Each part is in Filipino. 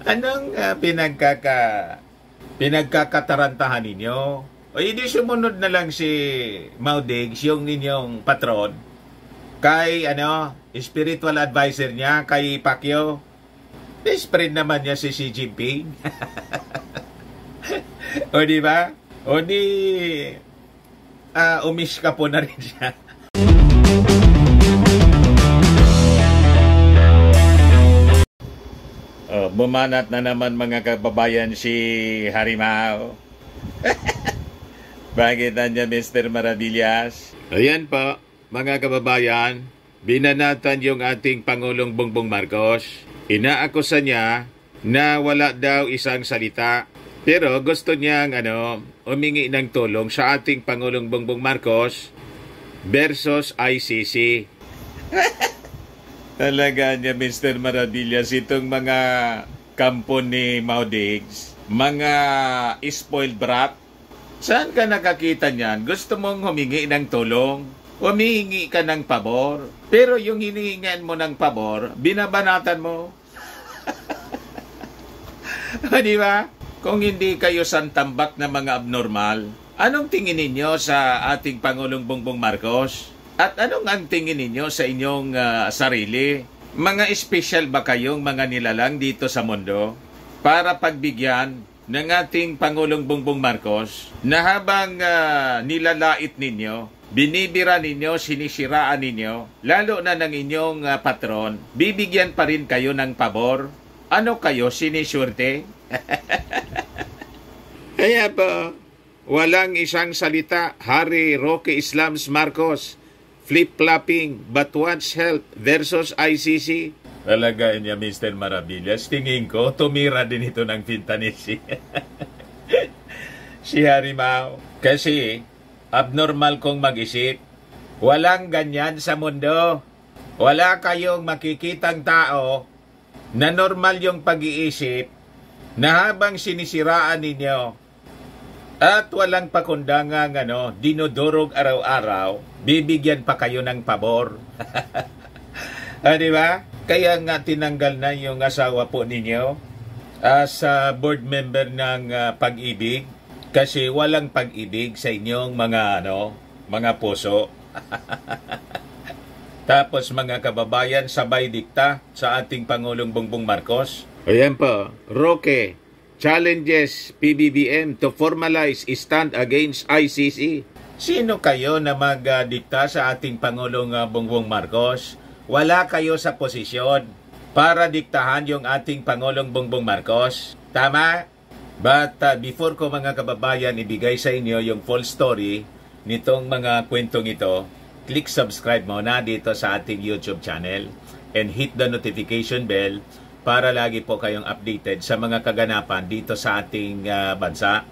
Anong pinagkakatarantahan ninyo? O hindi sumunod na lang si Maudigs, yung ninyong patron, kay spiritual advisor niya, kay Pacquiao. Best friend naman niya si Xi Jinping. O di ba? O di umish ka po na rin siya. Bumanat na naman mga kababayan si Harimao. Bakit nandiyan Mr. Maravillas? Ayan po, mga kababayan, binanatan yung ating Pangulong Bongbong Marcos. Inaakusa niya na wala daw isang salita. Pero gusto niyang humingi ng tulong sa ating Pangulong Bongbong Marcos versus ICC. Talaga niya, Mr. Maravillas, itong mga kampo ni Maudigs, mga spoiled brat. Saan ka nakakita niyan? Gusto mong humingi ng tulong? Humihingi ka ng pabor. Pero yung hinihingan mo ng pabor, binabanatan mo. O di ba? Kung hindi kayo santambak na mga abnormal, anong tingin ninyo sa ating Pangulong Bongbong Marcos? At anong ang tingin ninyo sa inyong sarili? Mga espesyal ba kayong mga nilalang dito sa mundo para pagbigyan ng ating Pangulong Bongbong Marcos na habang nilalait ninyo, binibira ninyo, sinisiraan ninyo, lalo na ng inyong patron, bibigyan pa rin kayo ng pabor? Ano kayo, siniswerte? Kaya po, walang isang salita, Harry Roque Islams Marcos, flip-flopping, but wants help versus ICC. Talaga niya, Mr. Maravillas. Tingin ko, tumira din ito ng Fintanisi. Si Harimao. Kasi, abnormal kong mag-isip. Walang ganyan sa mundo. Wala kayong makikitang tao na normal yung pag-iisip na habang sinisiraan ninyo at walang pakundangang dinudurog araw-araw, bibigyan pa kayo ng pabor. Di ba? Kaya nga tinanggal na yung asawa po ninyo as board member ng Pag-ibig kasi walang pag-ibig sa inyong mga puso. Tapos mga kababayan, sabay dikta sa ating Pangulong Bongbong Marcos. Ayan po, Roque challenges PBBM to formalize stand against ICC. Sino kayo na magdikta sa ating Pangulong Bongbong Marcos? Wala kayo sa posisyon para diktahan yung ating Pangulong Bongbong Marcos. Tama? But before ko mga kababayan ibigay sa inyo yung full story nitong mga kwentong ito, click subscribe muna dito sa ating YouTube channel and hit the notification bell para lagi po kayong updated sa mga kaganapan dito sa ating bansa.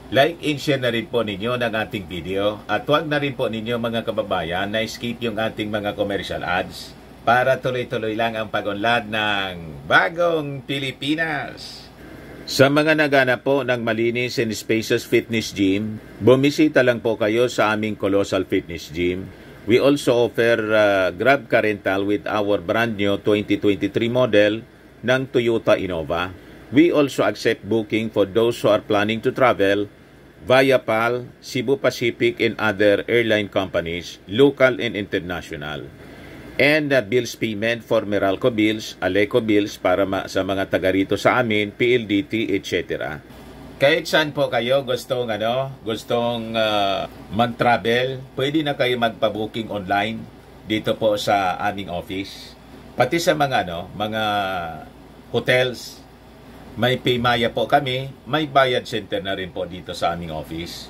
Like and share na rin po ninyo ng ating video at huwag na rin po ninyo mga kababayan na skip yung ating mga commercial ads para tuloy-tuloy lang ang pag-unlad ng Bagong Pilipinas. Sa mga naghanap po ng malinis and spacious fitness gym, bumisita lang po kayo sa aming Colossal Fitness Gym. We also offer Grab Car Rental with our brand new 2023 model ng Toyota Innova. We also accept booking for those who are planning to travel via PAL, Cebu Pacific and other airline companies, local and international. And bills payment for Meralco bills, Aleco bills para sa mga taga rito sa amin, PLDT, etc. Kahit saan po kayo gustong mag-travel, pwede na kayo magpa-booking online dito po sa aming office. Pati sa mga hotels, may Paymaya po kami, may bayad center na rin po dito sa aming office.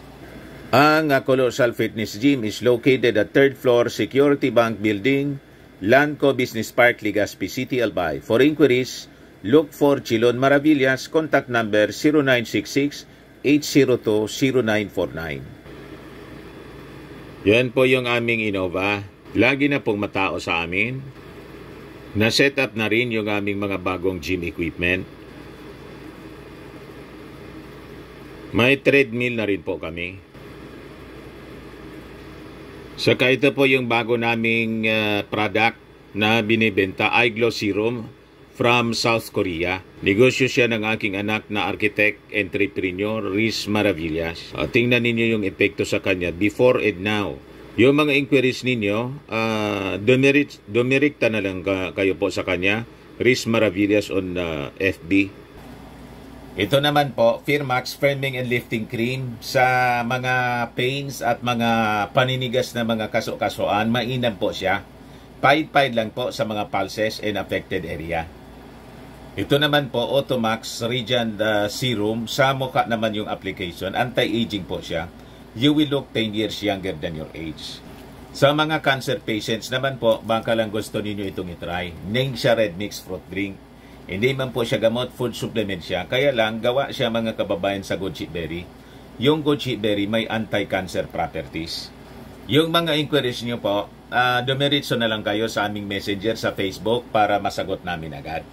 Ang Colossal Fitness Gym is located at 3rd floor Security Bank Building, Lanco Business Park, Legazpi City, Albay. For inquiries, look for Chilon Maravillas, contact number 0966-802-0949. Yan po yung aming Innova. Lagi na pong matao sa amin. Na-set up na rin yung aming mga bagong gym equipment. May treadmill na rin po kami. Saka ito po yung bago naming product na binibenta, iGlow Serum from South Korea. Negosyo siya ng aking anak na architect, entrepreneur, Riz Maravillas. Tingnan ninyo yung epekto sa kanya before and now. Yung mga inquiries ninyo, dumirikta na lang kayo po sa kanya, Riz Maravillas on FB. Ito naman po, Firmax Firming and Lifting Cream sa mga pains at mga paninigas na mga kaso-kasuan. Mainam po siya. Pahid-pahid lang po sa mga pulses and affected area. Ito naman po, Automax Radiant Serum. Sa mukha naman yung application. Anti-aging po siya. You will look 10 years younger than your age. Sa mga cancer patients naman po, baka lang gusto ninyo itong itry. Name siya Red Mix Fruit Drink. Hindi man po siya gamot, food supplement siya. Kaya lang, gawa siya mga kababayan sa goji berry. Yung goji berry may anti-cancer properties. Yung mga inquiries nyo po, dumiritso na lang kayo sa aming messenger sa Facebook para masagot namin agad.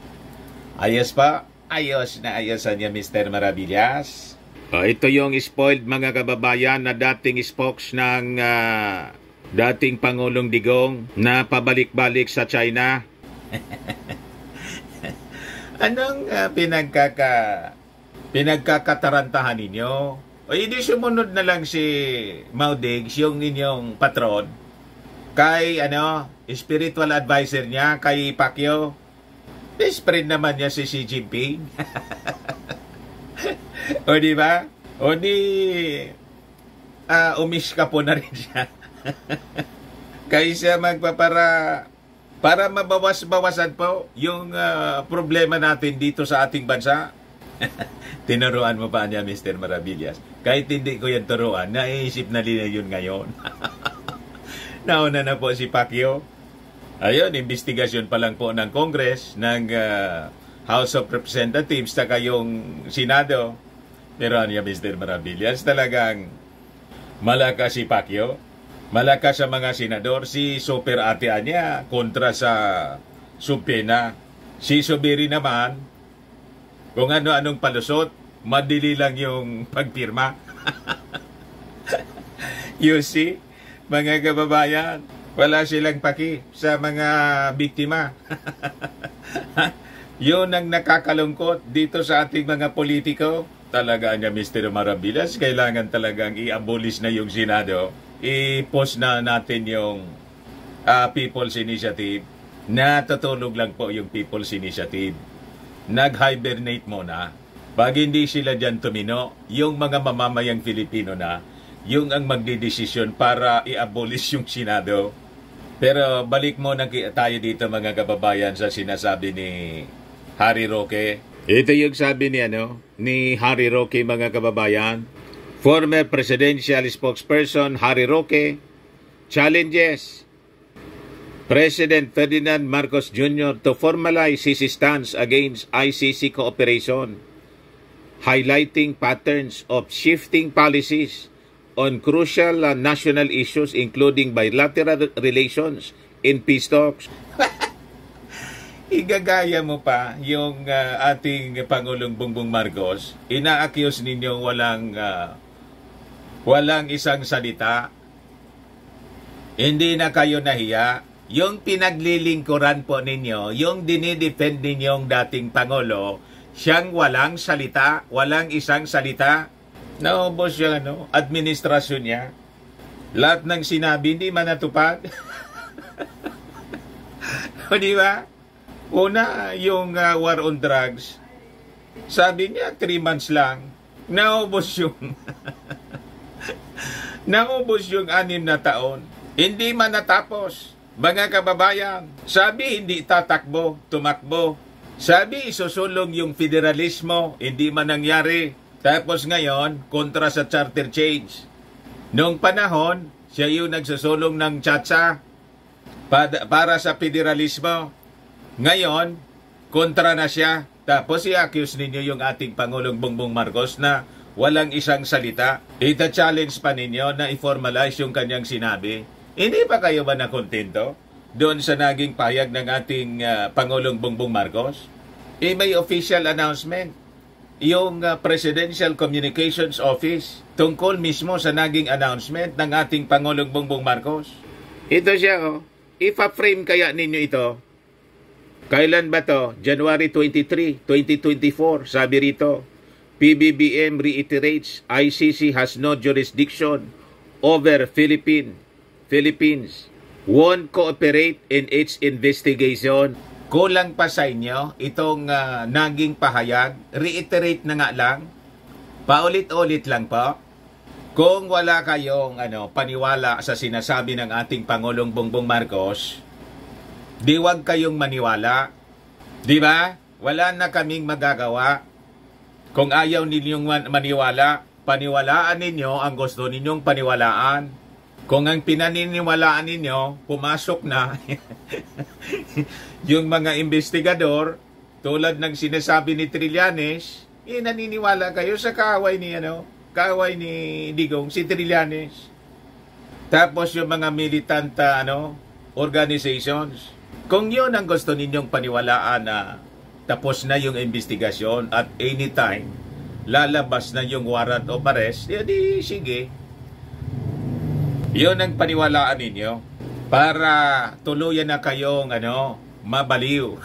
Ayos pa? Ayos na ayosan niya, Mr. Maravillas. Ito yung spoiled mga kababayan na dating spokes ng dating Pangulong Digong na pabalik-balik sa China. Anong pinagkakatarantahan ninyo? O hindi sumunod na lang si Maudigs, yung inyong patron, kay spiritual advisor niya, kay Pacquiao. Friend naman niya si Xi Jinping. O di ba? O di umish ka po na rin siya. Kaysa para mabawas-bawasan po yung problema natin dito sa ating bansa. Tinuruan mo pa niya, Mr. Maravillas. Kahit hindi ko yan turuan, naiisip na nila yun ngayon. Nauna na po si Pacquiao. Ayun, investigasyon pa lang po ng Congress, ng House of Representatives, saka yung Senado. Pero niya, Mr. Maravillas, talagang malakas si Pacquiao. Malakas sa mga senador. Si super ate niya kontra sa Subpena. Si Subiri naman, kung ano-anong palusot, madili lang yung pagpirma. You see, mga kababayan, wala silang paki sa mga biktima. Yun ang nakakalungkot dito sa ating mga politiko. Talaga niya, Mr. Maravillas, kailangan talagang i-abolish na yung Senado. I-post na natin yung People's Initiative. Natutulog lang po yung People's Initiative. Nag-hibernate muna. Pag hindi sila dyan tumino, yung mga mamamayang Filipino na, yung ang magdidesisyon para i-abolish yung Senado. Pero balik muna tayo dito, mga kababayan, sa sinasabi ni Harry Roque. Ito yung sabi ni Harry Roque, mga kababayan. Former presidential spokesperson Harry Roque challenges President Ferdinand Marcos Jr. to formalize his stance against ICC cooperation, highlighting patterns of shifting policies on crucial national issues including bilateral relations in peace talks. Igagaya mo pa yung ating Pangulong Bongbong Marcos. Ina-accuse ninyo walang isang salita. Hindi na kayo nahiya. Yung pinaglilingkuran po ninyo, yung dinidefend ninyong dating Pangulo, siyang walang salita, walang isang salita. Naubos yung administrasyon niya. Lahat ng sinabi hindi man natupad. O di ba? Una, yung war on drugs. Sabi niya 3 months lang. Naubos yung naubos yung 6 na taon. Hindi man natapos. Mga kababayan, sabi hindi tatakbo, tumakbo. Sabi isusulong yung federalismo, hindi man nangyari. Tapos ngayon, kontra sa charter change. Noong panahon, siya yung nagsusulong ng tsatsa para sa federalismo. Ngayon, kontra na siya. Tapos i-accuse ninyo yung ating Pangulong Bongbong Marcos na walang isang salita. Ita-challenge pa ninyo na i-formalize yung kanyang sinabi. Hindi pa kayo ba nakontento doon sa naging payag ng ating Pangulong Bongbong Marcos? May official announcement. Yung Presidential Communications Office tungkol mismo sa naging announcement ng ating Pangulong Bongbong Marcos. Ito siya, Ipa-frame kaya ninyo ito. Kailan ba to? January 23, 2024. Sabi rito, PBBM reiterates ICC has no jurisdiction over Philippines. Won't cooperate in its investigation. Kulang pa sa inyo itong naging pahayag. Reiterate na nga lang. Paulit-ulit lang po. Kung wala kayong paniwala sa sinasabi ng ating Pangulong Bongbong Marcos, di wag kayong maniwala. Di ba? Wala na kaming magagawa. Kung ayaw ninyong maniwala, paniwalaan ninyo ang gusto ninyong paniwalaan. Kung ang pinaniniwalaan ninyo, pumasok na yung mga investigador, tulad ng sinasabi ni Trillanes, naniniwala kayo sa kaaway ni Digong, si Trillanes. Tapos yung mga militant organizations. Kung yun ang gusto ninyong paniwalaan na tapos na yung investigasyon at anytime lalabas na yung warrant of arrest, di sige. Yun ang paniwalaan ninyo para tuluyan na kayong mabaliw.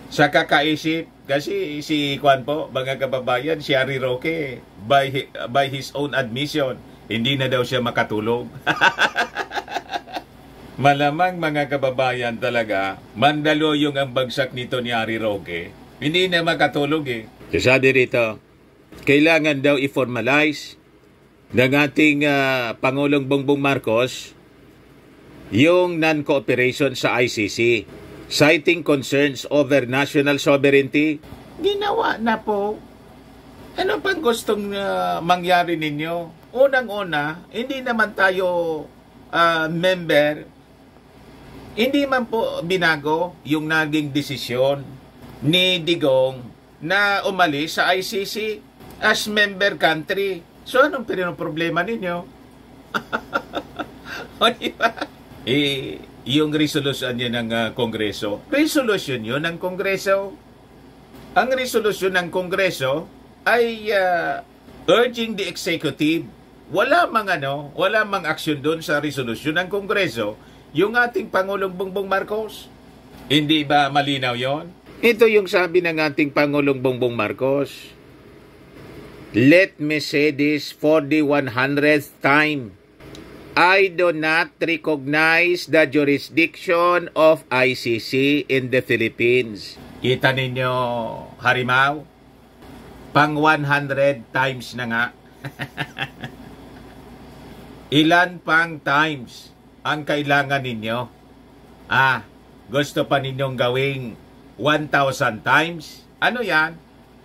Sa kakaisip, kasi si Juan po, mga kababayan, si Harry Roque, by his own admission, hindi na daw siya makatulog. Malamang mga kababayan talaga, Mandaluyong ang bagsak nito ni Harry Roque. Hindi na makatulog eh. Sabi rito, kailangan daw i-formalize ng ating Pangulong Bongbong Marcos yung non-cooperation sa ICC. Citing concerns over national sovereignty, ginawa na po. Ano pang gustong mangyari ninyo? Unang-una, hindi naman tayo member. Hindi man po binago yung naging desisyon ni Digong na umalis sa ICC as member country. So anong problema ninyo? O diba? Yung resolution niya ng Kongreso. Resolution yun ng Kongreso. Ang resolution ng Kongreso ay urging the executive. Wala mang aksyon doon sa resolution ng Kongreso yung ating Pangulong Bongbong Marcos. Hindi ba malinaw yon? Ito yung sabi ng ating Pangulong Bongbong Marcos. Let me say this for the 100th time. I do not recognize the jurisdiction of ICC in the Philippines. Kita ninyo, Harimaw? Pang 100 times na nga. Ilan pang times ang kailangan ninyo? Gusto pa ninyong gawing 1,000 times? Ano yan?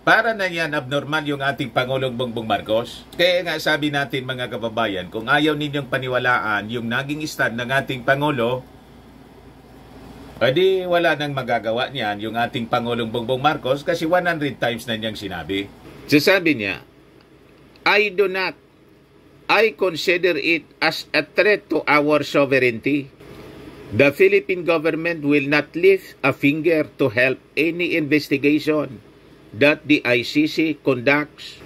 Para na yan abnormal yung ating Pangulong Bongbong Marcos. Kaya nga sabi natin mga kababayan, kung ayaw ninyong paniwalaan yung naging stand ng ating Pangulo, edi wala nang magagawa niyan yung ating Pangulong Bongbong Marcos kasi 100 times na niyang sinabi. Sasabi niya, I consider it as a threat to our sovereignty. The Philippine government will not lift a finger to help any investigation that the ICC conducts.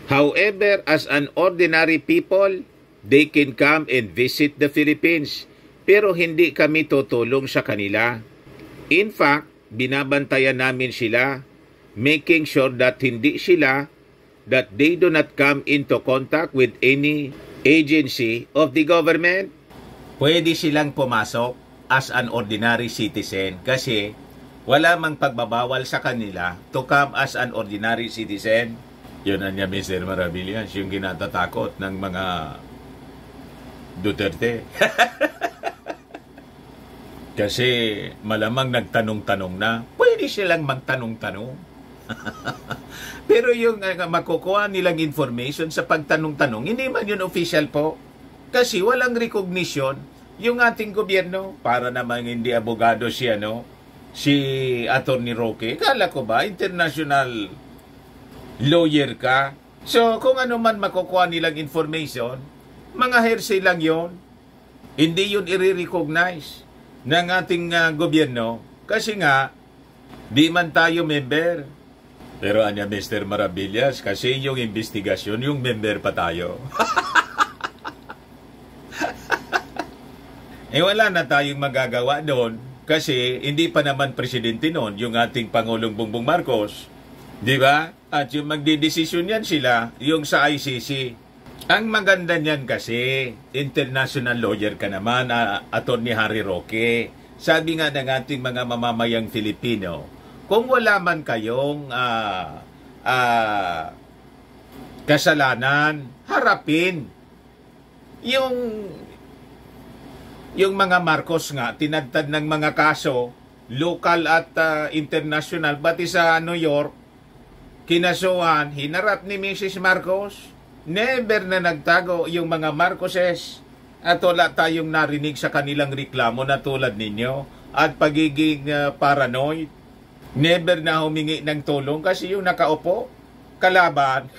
However, as an ordinary people, they can come and visit the Philippines, pero hindi kami tutulong sa kanila. In fact, binabantayan namin sila, making sure that that they do not come into contact with any agency of the government. Pwede silang pumasok as an ordinary citizen kasi wala mang pagbabawal sa kanila to come as an ordinary citizen. Yun niya, Mr. Maravillas, yung kinatatakot ng mga Duterte. Kasi malamang nagtanong-tanong na, pwede silang magtanong-tanong. Pero yung makukuha nilang information sa pagtanong-tanong, hindi man yun official po. Kasi walang recognition yung ating gobyerno. Para namang hindi abogado siya, si Atty. Roque, kala ko ba international lawyer ka? So kung ano man makukuha nilang information, mga hearsay lang yon. Hindi yun i-recognize ng ating gobyerno kasi nga di man tayo member. Pero anya Mr. Maravillas, kasi yung investigasyon, yung member pa tayo. wala na tayong magagawa doon kasi hindi pa naman presidente noon yung ating Pangulong Bongbong Marcos. Di ba? At yung magdidesisyon yan sila, yung sa ICC. Ang maganda niyan kasi, international lawyer ka naman, Attorney Harry Roque. Sabi nga ng ating mga mamamayang Filipino, kung wala man kayong kasalanan, harapin. Yung mga Marcos nga, tinagtad ng mga kaso, local at international, pati sa New York, kinasuhan, hinarap ni Mrs. Marcos. Never na nagtago yung mga Marcoses. At wala tayong narinig sa kanilang reklamo na tulad ninyo. At pagiging paranoid. Never na humingi ng tulong kasi yung nakaupo, kalaban.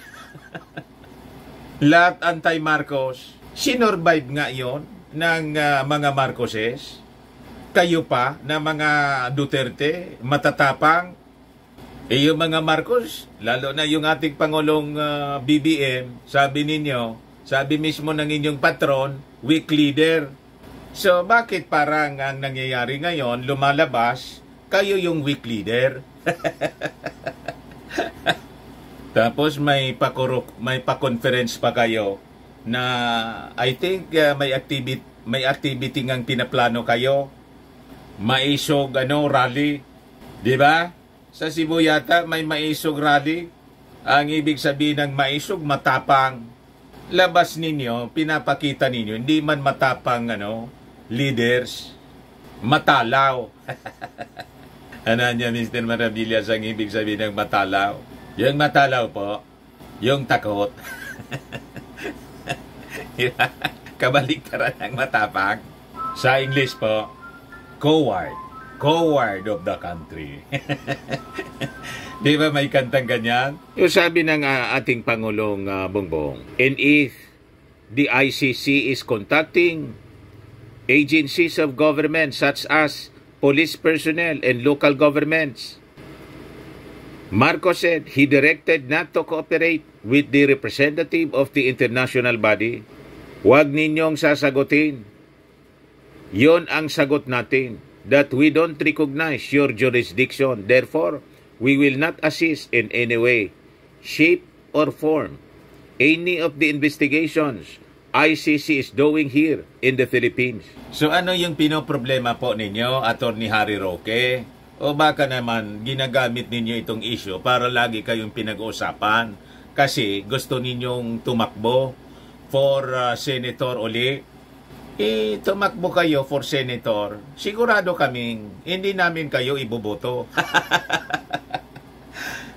Lahat anti-Marcos. Sinorvive nga yon ng mga Marcoses. Kayo pa na mga Duterte, matatapang. Yung mga Marcos, lalo na yung ating Pangulong BBM, sabi ninyo, sabi mismo ng inyong patron, weak leader. So bakit parang ang nangyayari ngayon, lumalabas, kayo yung weak leader? Tapos may pa-conference pa kayo na I think may activity ngang pinaplano kayo. Maisog rally, 'di ba? Sa Cebu yata may maisog rally. Ang ibig sabihin ng maisog, matapang. Labas ninyo, pinapakita ninyo, hindi man matapang leaders, matalaw. Ano niya, Mr. Maravillas, ang ibig sabihin ng matalaw? Yung matalaw po, yung takot. Kabaliktaran ng matapang. Sa English po, coward of the country. Di ba may kantang ganyan? Yung sabi ng ating Pangulong Bongbong, and if the ICC is contacting agencies of government such as police personnel and local governments, Marcos said he directed not to cooperate with the representative of the international body. Huwag ninyong sasagutin. Yon ang sagot natin. That we don't recognize your jurisdiction. Therefore, we will not assist in any way, shape, or form any of the investigations ICC is doing here in the Philippines. So ano yung pinoproblema po ninyo, Attorney Harry Roque? O baka naman ginagamit ninyo itong issue para lagi kayong pinag-uusapan kasi gusto ninyong tumakbo for Senator uli? Tumakbo kayo for senator, sigurado kaming hindi namin kayo iboboto.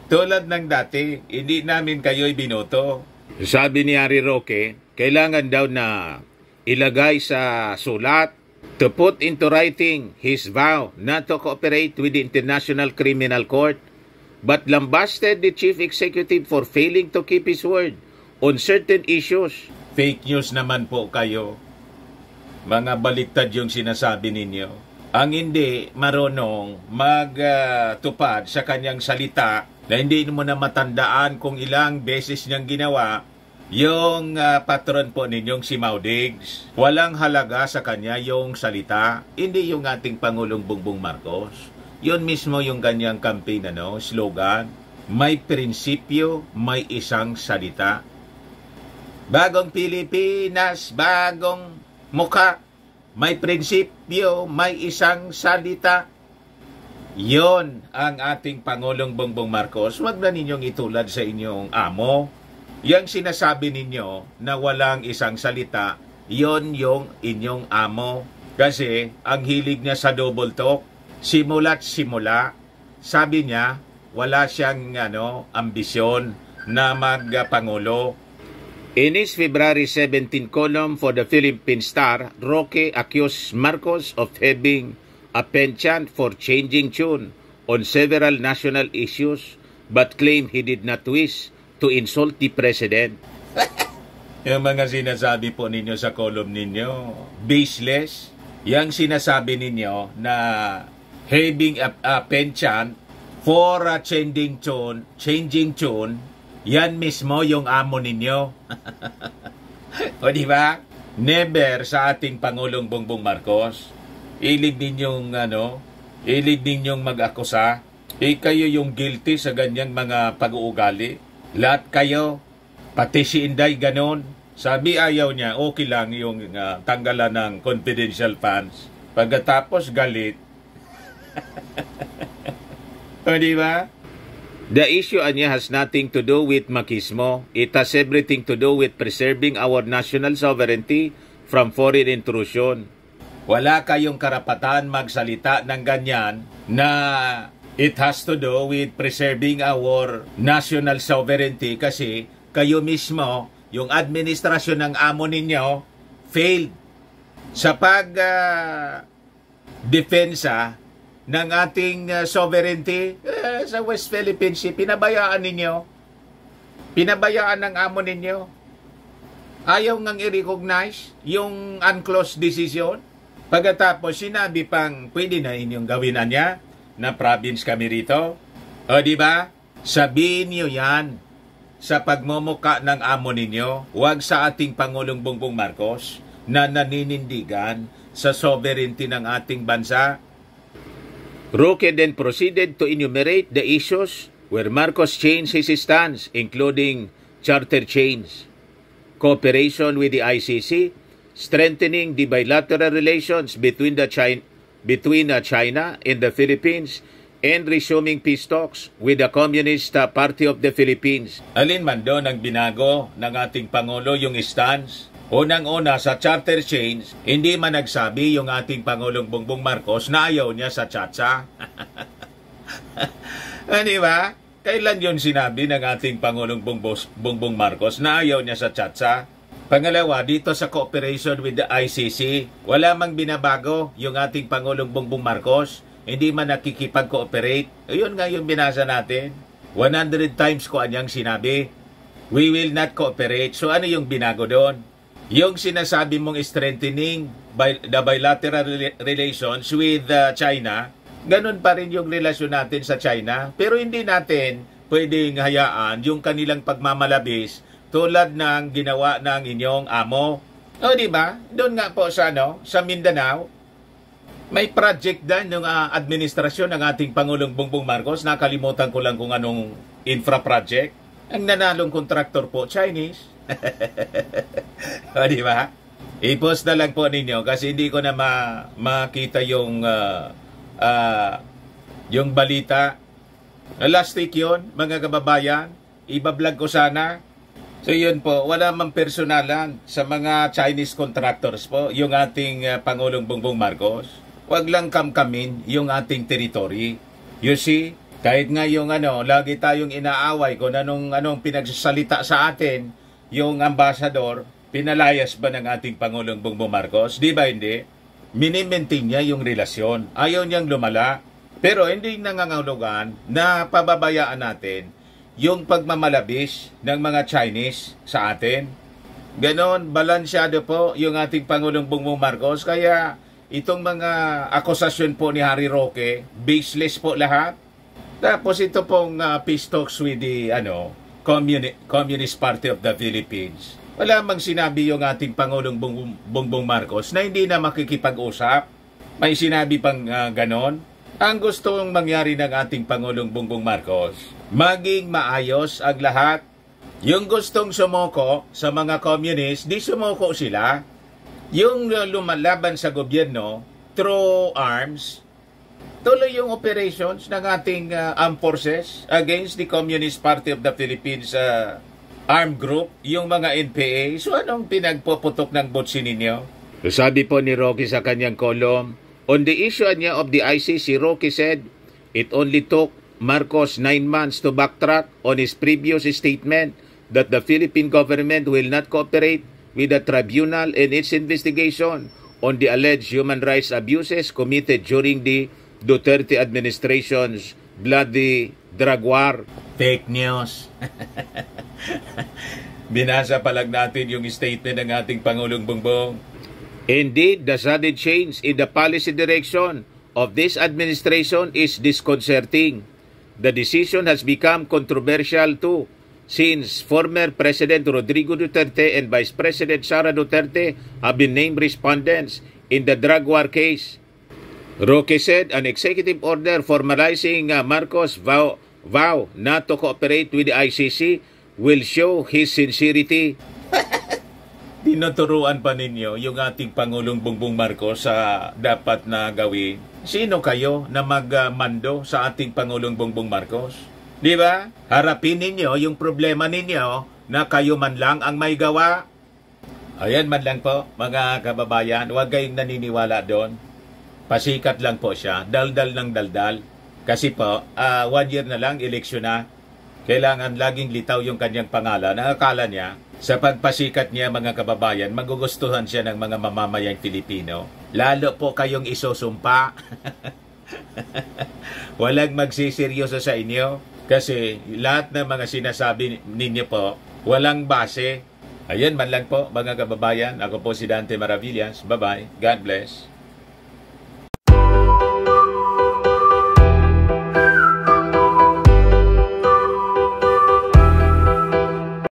Tulad ng dati, hindi namin kayo ibinoto. Sabi ni Harry Roque, kailangan daw na ilagay sa sulat to put into writing his vow not to cooperate with the International Criminal Court, but lambasted the chief executive for failing to keep his word on certain issues. Fake news naman po kayo. Mga baliktad yung sinasabi ninyo. Ang hindi marunong magtupad sa kanyang salita na hindi mo na matandaan kung ilang beses niyang ginawa, yung patron po ninyong si Maudigs. Walang halaga sa kanya yung salita. Hindi yung ating Pangulong Bongbong Marcos. Yun mismo yung kanyang campaign, slogan. May prinsipyo, may isang salita. Bagong Pilipinas, bagong mukha, may prinsipyo, may isang salita. Yon ang ating Pangulong Bongbong Marcos. Huwag na ninyong itulad sa inyong amo. Yang sinasabi ninyo na walang isang salita, yon yung inyong amo. Kasi ang hilig niya sa double talk, simula't simula, sabi niya, wala siyang ambisyon na magpangulo. In his February 17 column for the Philippine Star, Roque accused Marcos of having a penchant for changing tune on several national issues but claimed he did not wish to insult the President. Yung mga sinasabi po ninyo sa column ninyo, baseless. Yang sinasabi ninyo na having a penchant for changing tune, yan mismo yung amo ninyo. O di ba? Never sa ating Pangulong Bongbong Marcos. Ilig ninyong mag-akusa. Kayo yung guilty sa ganyang mga pag-uugali. Lahat kayo, pati si Inday ganon. Sabi ayaw niya, okay lang yung tanggalan ng confidential funds. Pagkatapos galit. O diba? The issue niya has nothing to do with makismo. It has everything to do with preserving our national sovereignty from foreign intrusion. Wala kayong karapatan magsalita ng ganyan na it has to do with preserving our national sovereignty kasi kayo mismo, yung administrasyon ng amo ninyo, failed sa pag-depensa ng ating sovereignty sa West Philippine Sea. Pinabayaan ninyo. Pinabayaan ng amo ninyo. Ayaw ngang i-recognize yung unclosed decision. Pagkatapos sinabi pang pwede na inyong gawin niya na province kami rito. O diba? Sabihin niyo yan sa pagmumuka ng amo ninyo. Huwag sa ating Pangulong Bongbong Marcos na naninindigan sa sovereignty ng ating bansa. Roque then proceeded to enumerate the issues where Marcos changed his stance, including charter change, cooperation with the ICC, strengthening the bilateral relations between China and the Philippines, and resuming peace talks with the Communist Party of the Philippines. Alin man doon ang binago ng ating Pangulo yung stance? Unang-una sa charter change, hindi man nagsabi yung ating Pangulong Bongbong Marcos na ayaw niya sa Chacha. Di ba? Kailan yun sinabi ng ating Pangulong Bongbong Marcos na ayaw niya sa Chacha? Pangalawa, dito sa cooperation with the ICC, wala mang binabago yung ating Pangulong Bongbong Marcos. Hindi man nakikipag-cooperate. Ayun nga yung binasa natin. 100 times ko anyang sinabi. We will not cooperate. So ano yung binago doon? Yung sinasabi mong strengthening the bilateral relations with China, ganun pa rin yung relasyon natin sa China. Pero hindi natin pwedeng hayaan yung kanilang pagmamalabis tulad ng ginawa ng inyong amo. O diba? Doon nga po sa Mindanao, may project din yung administrasyon ng ating Pangulong Bongbong Marcos. Nakalimutan ko lang kung anong infra project. Ang nanalong kontraktor po, Chinese. O diba? I-post na lang po ninyo kasi hindi ko na makita yung balita. Last week yun, mga kababayan. Ibablog ko sana. So yun po, wala mang personalan sa mga Chinese contractors po, yung ating Pangulong Bongbong Marcos. Huwag lang kamkamin yung ating territory. You see, kahit nga yung lagi tayong inaaway kung anong pinagsasalita sa atin, yung ambassador, pinalayas ba ng ating Pangulong Bongbong Marcos? Di ba hindi? Minimaintain niya yung relasyon. Ayaw niyang lumala. Pero hindi nangangahulugan na pababayaan natin yung pagmamalabis ng mga Chinese sa atin. Ganon, balansyado po yung ating Pangulong Bongbong Marcos. Kaya itong mga akusasyon po ni Harry Roque, baseless po lahat. Tapos ito pong peace talks with the Communist Party of the Philippines. Wala mang sinabi yung ating Pangulong Bongbong Marcos na hindi na makikipag-usap. May sinabi pang ganon. Ang gustong mangyari ng ating Pangulong Bongbong Marcos, maging maayos ang lahat. Yung gustong sumoko sa mga communist, di sumoko sila. Yung lumalaban sa gobyerno through arms, tuloy yung operations ng ating armed forces against the Communist Party of the Philippines armed group, yung mga NPA. So anong pinagpuputok ng botsi ninyo? Sabi po ni Roque sa kanyang kolom, on the issue niya of the ICC, Roque said, it only took Marcos 9 months to backtrack on his previous statement that the Philippine government will not cooperate with the tribunal in its investigation on the alleged human rights abuses committed during the Duterte administration's bloody drug war. Fake news. Binasa pa lang natin yung statement ng ating Pangulong Bongbong. Indeed, the sudden change in the policy direction of this administration is disconcerting. The decision has become controversial too, since former President Rodrigo Duterte and Vice President Sara Duterte have been named respondents in the drug war case. Roque said an executive order formalizing Marcos' vow not to cooperate with the ICC will show his sincerity. Tinuturuan pa ninyo yung ating Pangulong Bongbong Marcos sa dapat na gawin. Sino kayo na magmando sa ating Pangulong Bongbong Marcos? Di ba? Harapin ninyo yung problema ninyo na kayo man lang ang may gawa. Ayan man lang po, mga kababayan, huwag kayong naniniwala doon. Pasikat lang po siya, daldal ng daldal. Kasi po, 1 year na lang, eleksyon na. Kailangan laging litaw yung kanyang pangalan. Nakakala niya, sa pagpasikat niya mga kababayan, magugustuhan siya ng mga mamamayang Pilipino. Lalo po kayong isusumpa. Walang magsiseryoso sa inyo. Kasi lahat ng mga sinasabi ninyo po, walang base. Ayan man lang po mga kababayan. Ako po si Dante Maravillas. Bye-bye. God bless.